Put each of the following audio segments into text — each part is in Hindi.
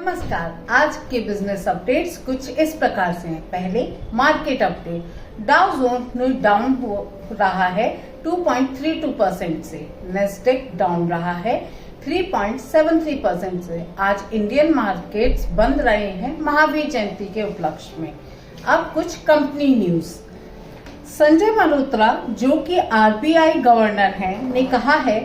नमस्कार। आज के बिजनेस अपडेट्स कुछ इस प्रकार से हैं। पहले market update. Dow Jones down हो रहा है 2.32% से। नेस्डेक डाउन रहा है 3.73% से। आज इंडियन मार्केट्स बंद रहे हैं महावीर जयंती के उपलक्ष्य में। अब कुछ कंपनी न्यूज। संजय मल्होत्रा जो कि आरबीआई गवर्नर हैं ने कहा है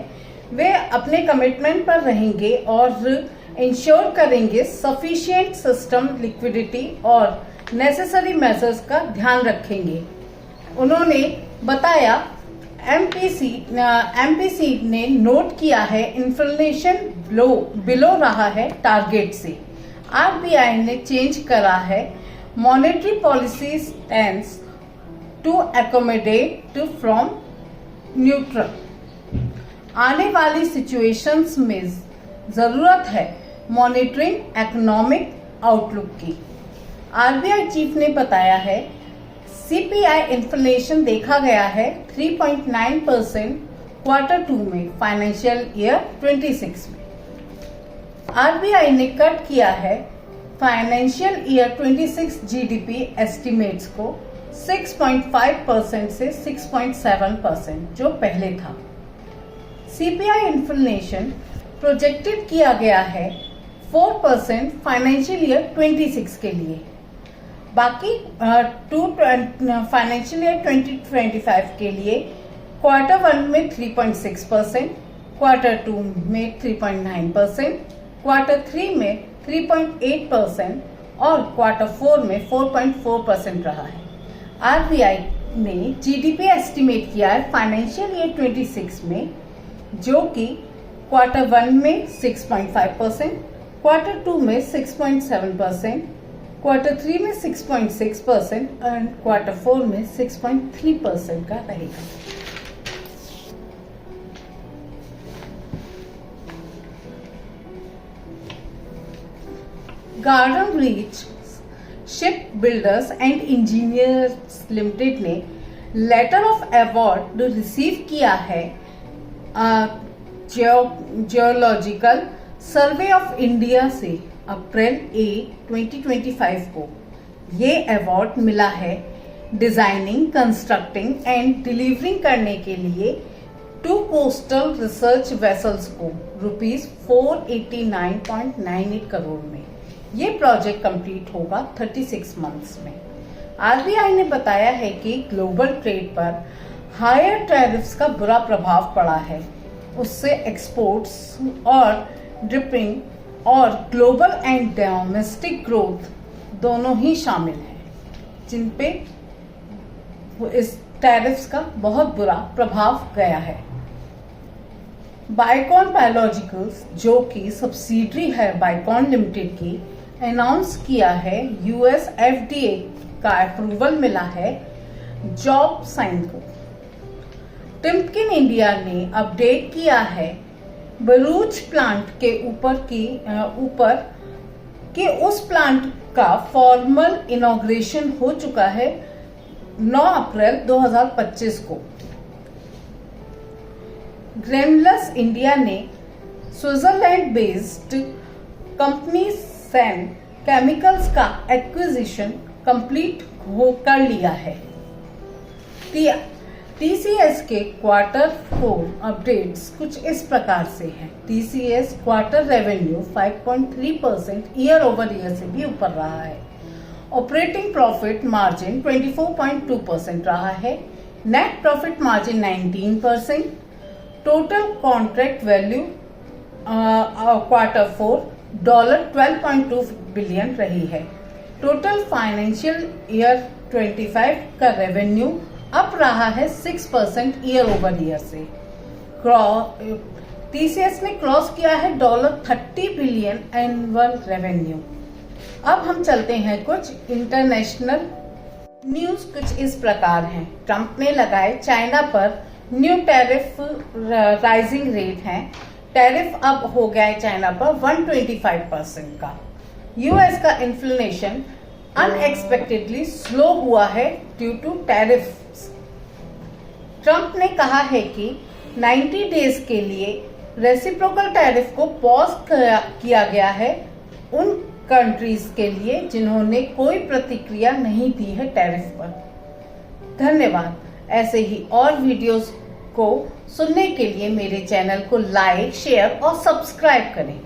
वे अपने कमिटमेंट पर रहेंगे और इंश्योर करेंगे सफिशिएंट सिस्टम लिक्विडिटी और नेसेसरी मेजर्स का ध्यान रखेंगे। उन्होंने बताया एमपीसी ने नोट किया है इन्फ्लेशन बिलो रहा है टारगेट से। आरबीआई ने चेंज करा है monetary policy stance to accommodate from neutral. आने वाली सिचुएशंस में जरूरत है मॉनिटरिंग इकोनॉमिक आउटलुक की। आरबीआई चीफ ने बताया है सीपीआई इन्फ्लेशन देखा गया है 3.9% Q2 में फाइनेंशियल ईयर 26 में। आरबीआई ने कट किया है फाइनेंशियल ईयर 26 जीडीपी एस्टिमेट्स को 6.5% से 6.7% जो पहले था। सीपीआई इन्फ्लेशन प्रोजेक्टेड किया गया है 4% फाइनेंशियल ईयर 26 के लिए। बाकी फाइनेंशियल ईयर 2025 के लिए Q1 में 3.6%, Q2 में 3.9%, Q3 में 3.8% और Q4 में 4.4% रहा है। आरबीआई ने जीडीपी एस्टिमेट किया है फाइनेंशियल ईयर 26 में जो कि Q1 में 6.5%, Q2 में 6.7%, Q3 में 6.6% और Q4 में 6.3% का रहेगा। Garden reach ship builders and engineers limited ने लेटर ऑफ अवार्ड रिसीव किया है जियोलॉजिकल सर्वे ऑफ इंडिया से अप्रैल 2025 को। ये अवार्ड मिला है डिजाइनिंग, कंस्ट्रक्टिंग एंड डिलीवरिंग करने के लिए 2 कोस्टल रिसर्च वेसल्स को ₹489.98 करोड़ में। ये प्रोजेक्ट कंप्लीट होगा 36 मंथ्स में। आरबीआई ने बताया है कि ग्लोबल ट्रेड पर हायर टैरिफ्स का बुरा प्रभाव पड़ा है। उससे एक्सपोर्ट्स और ड्रिपिंग और ग्लोबल एंड डोमेस्टिक ग्रोथ दोनों ही शामिल हैं जिन पे इस टैरिफ्स का बहुत बुरा प्रभाव गया है। बायकॉन बायोलॉजिकल्स जो कि सब्सिडरी है बायकॉन लिमिटेड की, अनाउंस किया है यूएस एफडीए का अप्रूवल मिला है जॉब साइन को। टिम्पकिन इंडिया ने अपडेट किया है बरूच प्लांट के ऊपर के उस प्लांट का फॉर्मल इनॉग्रेशन हो चुका है 9 अप्रैल 2025 को। ग्रेनुलस इंडिया ने Switzerland based company Senn chemicals का एक्विजिशन कंप्लीट कर लिया है। टीसीएस के Q4 अपडेट्स कुछ इस प्रकार से हैं। TCS quarter revenue 5.3% year over year से भी ऊपर रहा है। ऑपरेटिंग प्रॉफिट मार्जिन 24.2% रहा है। Net profit margin 19%। Total contract value Q4 $12.2 billion रही है। टोटल फाइनेंशियल ईयर 25 का रेवेन्यू अप रहा है 6% ईयर ओवर ईयर से। टीसीएस ने क्रॉस किया है $30 बिलियन एनुअल रेवेन्यू। अब हम चलते हैं कुछ इंटरनेशनल न्यूज कुछ इस प्रकार हैं। ट्रंप ने लगाए चाइना पर न्यू टैरिफ राइजिंग रेट है। टैरिफ अब हो गया है चाइना पर 125% का। यूएस का इन्फ्लेशन अनएक्सपेक्टेडली स्लो हुआ है ड्यू टू टैरिफ। ट्रंप ने कहा है कि 90 डेज के लिए रेसिप्रोकल टैरिफ को पॉज किया गया है उन कंट्रीज के लिए जिन्होंने कोई प्रतिक्रिया नहीं दी है टैरिफ पर। धन्यवाद। ऐसे ही और वीडियोस को सुनने के लिए मेरे चैनल को लाइक, शेयर और सब्सक्राइब करें।